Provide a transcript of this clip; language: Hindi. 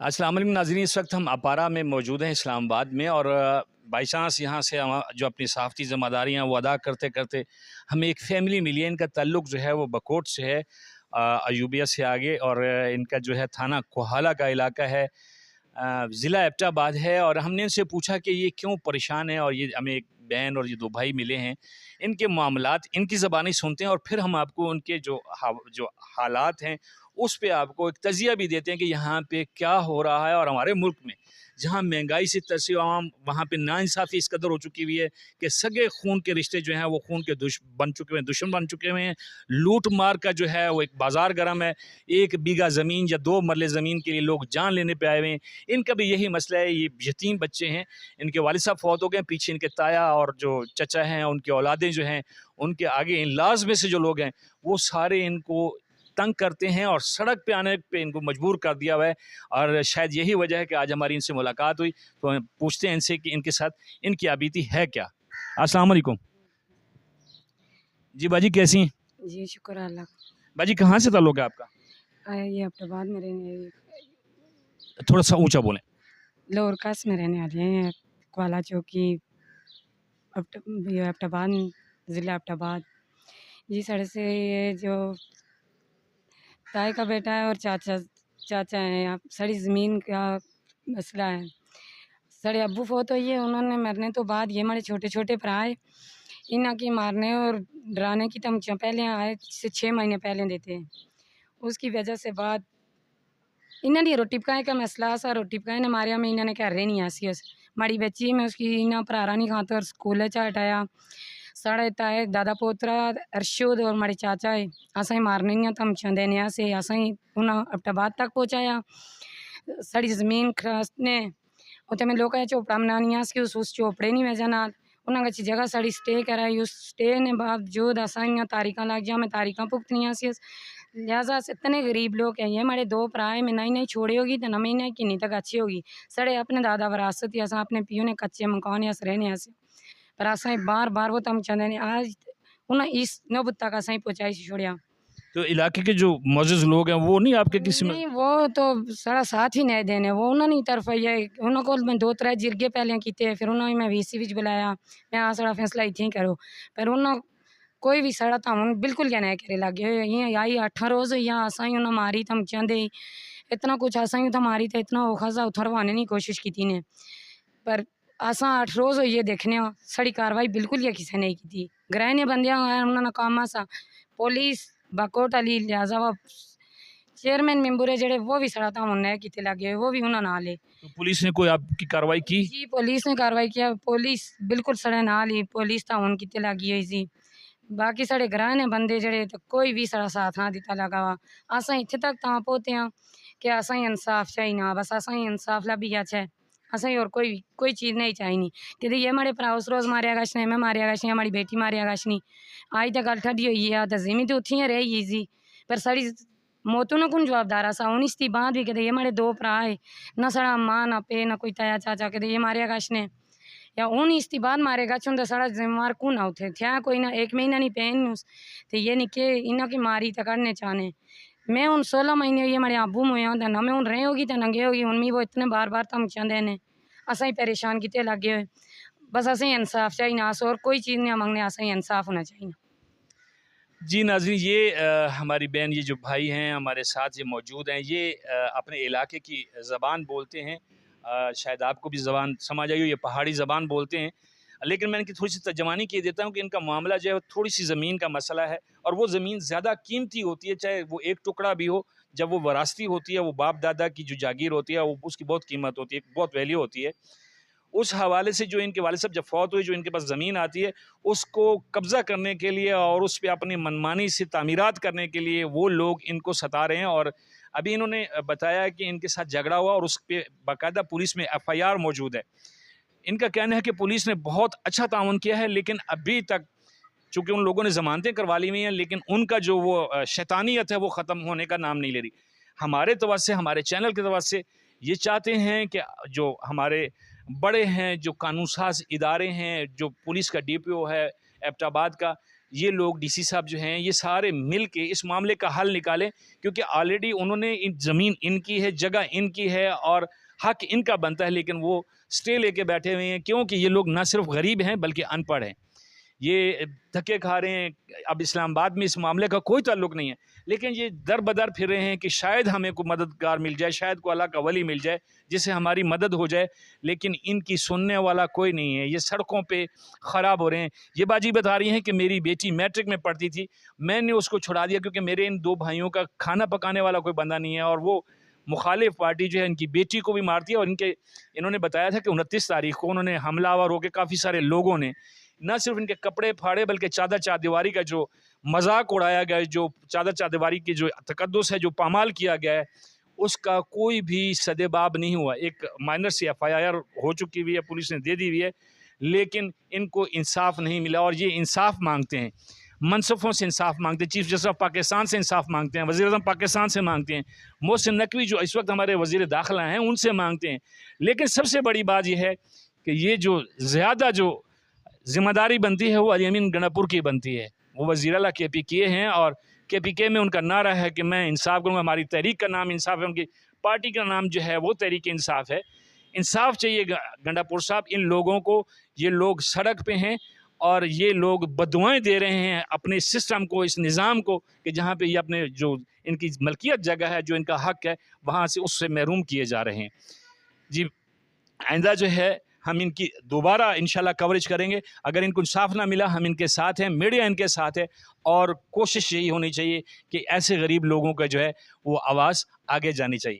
अस्सलाम वालेकुम नाज़रीन, इस वक्त हम अपारा में मौजूद हैं इस्लामाबाद में और बाई चांस यहाँ से हम जो अपनी सहाफ़ती ज़िम्मेदारियाँ वो अदा करते करते हमें एक फ़ैमिली मिली है। इनका ताल्लुक़ जो है वो बकोट से है, अयूबिया से आगे, और इनका जो है थाना कोहाला का इलाका है, ज़िला एबटाबाद है। और हमने इनसे पूछा कि ये क्यों परेशान है, और ये हमें एक बहन और ये दो भाई मिले हैं। इनके मामलात इनकी ज़बानी सुनते हैं और फिर हम आपको उनके जो हालात हैं उस पे आपको एक तज़िया भी देते हैं कि यहाँ पे क्या हो रहा है। और हमारे मुल्क में जहाँ महंगाई से तरसी आवाम, वहाँ पे नाइंसाफ़ी इस कदर हो चुकी हुई है कि सगे खून के रिश्ते जो हैं वो खून के बन चुके हैं, दुश्मन बन चुके हुए हैं। लूट मार का जो है वो एक बाज़ार गर्म है। 1 बीघा ज़मीन या 2 मरले ज़मीन के लिए लोग जान लेने पे आए हुए हैं। इनका भी यही मसला है। ये यतीम बच्चे हैं, इनके वालिद साहब फ़ौत हो गए, पीछे इनके ताया और जो चचा हैं उनकी औलादें जो हैं, उनके आगे इन-लॉज़ में से जो लोग हैं वो सारे इनको तंग करते हैं और सड़क पे आने पे इनको मजबूर कर दिया हुआ है। और शायद यही वजह है कि आज हमारी इनसे मुलाकात हुई, तो हम पूछते हैं इनसे कि इनके साथ इनकी बीती है क्या। अस्सलाम वालेकुम। जी बाजी, कैसी हैं? जी, शुक्र अल्लाह का। बाजी, कहाँ से ताल्लुक़ है आपका? ये एबटाबाद में रहने थोड़ा सा ऊंचा बोलें। लाहौर कास में रहने वाले हैं, क्वाला चौकी, ये एबटाबाद, ज़िला एबटाबाद। जी, सर से ये जो ताए का बेटा है और चाचा चाचा हैं, यहाँ सारी ज़मीन का मसला है। साढ़े अब्बू फ़ौत हुई है, उन्होंने मरने तो बाद ये हमारे छोटे-छोटे भरा है, इन्हां की मारने और डराने की धमकियाँ पहले आए से 6 महीने पहले देते हैं। उसकी वजह से बाद इन्हां दी रोटी पकाने का मसला सा, रोटी पकाने मारिया में इन्होंने घर नहीं आसी उस माड़ी बच्ची में उसकी इन्हां भरारा नहीं खाता और स्कूल च हटाया। साढ़े ताए दादा पोतरा अरशद और माड़े चाचा है, असें मारने दियां धमकियां देने से असें उन्हां एबटाबाद तक पहुँचाया। साड़ी ज़मीन खरासने उत्थे मैं लोकां झोपड़ा बनानियां सी, उस झोपड़े नी वजह नाल उन्हां कच्छ जगह साड़ी स्टे कराई। उस स्टे ने बावजूद असां इयां तारीखां लग जा, मैं तारीखां भुगतनियां सी। लिहाजा अस इतने गरीब लोग हैं, ये हमारे 2 भरा है, मैं नहीं नहीं छोड़ी होगी तो न मैं इन्हें किन्नी तक अच्छी होगी। साढ़े अपने दादा विरासत ही असां अपने पियो ने कच्चे मकान अस रहने आसे, पर असें बार बार वो धमकियां देने आज उन्हें इस नौबत तक असें पहुँचाई छोड़िया। तो इलाके के जो मौजूद लोग हैं वो नहीं आपके किसी में? नहीं, वो तो साढ़ा साथ ही नहीं देने, वो उन्होंने ही तरफ ये उन्होंने को मैं 2-3 जिरगे पहले कीते, फिर उन्होंने मैं वीसी विच बुलाया, मैं आ साढ़ा फैसला इत्थे ही करो, पर उन्होंने कोई भी साढ़ा ताउन बिल्कुल क्या नहीं करे लगे। इं आई 8 रोज़ हुई असां ही उन्हें मारी धमकियां दे, इतना कुछ असां ही उत्थे मारी तो इतना औखा सा उत्थे रवाने की कोशिश की ने, पर असां 8 रोज़ हुई देखने साड़ी कार्रवाई बिल्कुल ही किसी नहीं की। ग्रहण्य बंदियां उन्होंने काम सा पुलिस बाकोट वाली, लिहाजा वा चेयरमैन मेंबर है जेड़े वो भी साढ़ा ताउन नहीं किते लगे, वो भी उन्होंने नाल है। तो पुलिस ने कोई आपकी कार्रवाई की? जी, पुलिस ने कार्रवाई किया, पुलिस बिल्कुल साढ़े नाल ही पुलिस ताउन किते लगी हुई सी। बाकी साढ़े ग्रां ने बंदे जेड़े तो कोई भी साढ़ा साथ ना दिता लगा वा। असां इत्थे तक तां पहुंचे हां कि असां इंसाफ चाहिए, बस असां इंसाफ लभी गया, असें और कोई चीज़ नहीं चाहिए कि ये हमारे भरा उस रोज़ मारिया गश ने, मैं मारिया गश हमारी बेटी मारिया गश नहीं। आज तो गल ठड्डी हुई है, तो जिमी तो उत्थे रह गई सी, पर साड़ी मौतों ने कौन जवाबदार असा हूँ। इसकी बाद भी कहते ये हमारे 2 भरा है, ना साढ़ा माँ ना पे ना कोई ताया चाचा, कहते ये मारिया गश ने या हूँ इसकी बाद मारे गच होंगे साढ़ा जिम्मेवार कौन आ उथे थे कोई ना 1 महीना नहीं पेन तो ये निके इन्हों की मारी तो करने चाहने। मैं हूँ 16 महीने हुई हमारे अबू मोया होता ना, मैं हूँ रहे होगी तो नंगे होगी, हूँ मी वो इतने बार बार धमकियां देने असा ही परेशान किते लगे हुए। बस असें इंसाफ चाहिए, अस और कोई चीज़ नहीं मांगने, असें इंसाफ होना चाहिए। जी नाज़रीन, ये हमारी बहन, ये जो भाई हैं हमारे साथ ये मौजूद हैं, ये अपने इलाके की ज़बान बोलते हैं। शायद आपको भी ज़बान समझ आई हो, ये पहाड़ी ज़बान बोलते हैं। लेकिन मैं इनकी थोड़ी सी तर्जमानी किए देता हूँ कि इनका मामला जो है वो थोड़ी सी ज़मीन का मसला है, और वो ज़मीन ज़्यादा कीमती होती है, चाहे वो एक टुकड़ा भी हो। जब वो वरासती होती है, वो बाप दादा की जो जागीर होती है, वो उसकी बहुत कीमत होती है, बहुत वैल्यू होती है। उस हवाले से जो इनके वालिद साहब जब फ़ौत हुए, जो इनके पास ज़मीन आती है उसको कब्ज़ा करने के लिए और उस पे अपनी मनमानी से तामीरात करने के लिए वो लोग इनको सता रहे हैं। और अभी इन्होंने बताया कि इनके साथ झगड़ा हुआ और उस पे बाकायदा पुलिस में FIR मौजूद है। इनका कहना है कि पुलिस ने बहुत अच्छा ताउन किया है, लेकिन अभी तक चूँकि उन लोगों ने ज़मानतें करवा ली हुई हैं, लेकिन उनका जो वो शैतानियत है वो ख़त्म होने का नाम नहीं ले रही। हमारे तवज्जो से, हमारे चैनल की तवज्जो से ये चाहते हैं कि जो हमारे बड़े हैं, जो कानून साज़ इदारे हैं, जो पुलिस का DPO है एबटाबाद का, ये लोग डीसी साहब जो हैं ये सारे मिल के इस मामले का हल निकालें, क्योंकि ऑलरेडी उन्होंने ज़मीन इनकी है, जगह इनकी है और हक इनका बनता है, लेकिन वो स्टे लेके बैठे हुए हैं, क्योंकि ये लोग ना सिर्फ गरीब हैं बल्कि अनपढ़ हैं, ये धक्के खा रहे हैं। अब इस्लामाबाद में इस मामले का कोई ताल्लुक नहीं है, लेकिन ये दर बदर फिर रहे हैं कि शायद हमें कोई मददगार मिल जाए, शायद कोई अल्लाह का वली मिल जाए जिससे हमारी मदद हो जाए, लेकिन इनकी सुनने वाला कोई नहीं है। ये सड़कों पे ख़राब हो रहे हैं। ये बाजी बता रही हैं कि मेरी बेटी मैट्रिक में पढ़ती थी, मैंने उसको छुड़ा दिया क्योंकि मेरे इन 2 भाइयों का खाना पकाने वाला कोई बंदा नहीं है, और वो मुखालिफ पार्टी जो है इनकी बेटी को भी मारती है। और इन्होंने बताया था कि 29 तारीख को उन्होंने हमलावर होकर काफ़ी सारे लोगों ने न सिर्फ इनके कपड़े फाड़े बल्कि चादर चारदीवारी का जो मजाक उड़ाया गया है, जो चादर चारदीवारी की जो तकद्दुस है, जो पामाल किया गया है, उसका कोई भी सदेबाब नहीं हुआ। एक माइनर सी एफआईआर हो चुकी हुई है, पुलिस ने दे दी हुई है, लेकिन इनको इंसाफ नहीं मिला और ये इंसाफ मांगते हैं, मनसफ़ों से इंसाफ मांगते हैं, चीफ जस्टिस ऑफ पाकिस्तान से इंसाफ मांगते हैं, वज़ीर आज़म पाकिस्तान से मांगते हैं, मोहसिन नकवी जो इस वक्त हमारे वज़ीर दाखिला हैं उनसे मांगते हैं। लेकिन सबसे बड़ी बात यह है कि ये जो ज़्यादा जो ज़िम्मेदारी बनती है वो अली अमीन गंडापुर की बनती है। वो वज़ीर आला KPK हैं और KPK में उनका नारा है कि मैं इंसाफ करूँगा। हमारी तहरीक का नाम इंसाफ है, उनकी पार्टी का नाम जो है वो तहरीक इंसाफ है। इंसाफ चाहिए गंडापुर साहब इन लोगों को। ये लोग सड़क पे हैं और ये लोग बदुआएं दे रहे हैं अपने सिस्टम को, इस निज़ाम को, कि जहाँ पे ये अपने जो इनकी मलकियत जगह है, जो इनका हक है, वहाँ से उससे महरूम किए जा रहे हैं। जी, आइंदा जो है हम इनकी दोबारा इंशाल्लाह कवरेज करेंगे। अगर इनको इंसाफ ना मिला, हम इनके साथ हैं, मीडिया इनके साथ है, और कोशिश यही होनी चाहिए कि ऐसे गरीब लोगों का जो है वो आवाज़ आगे जानी चाहिए।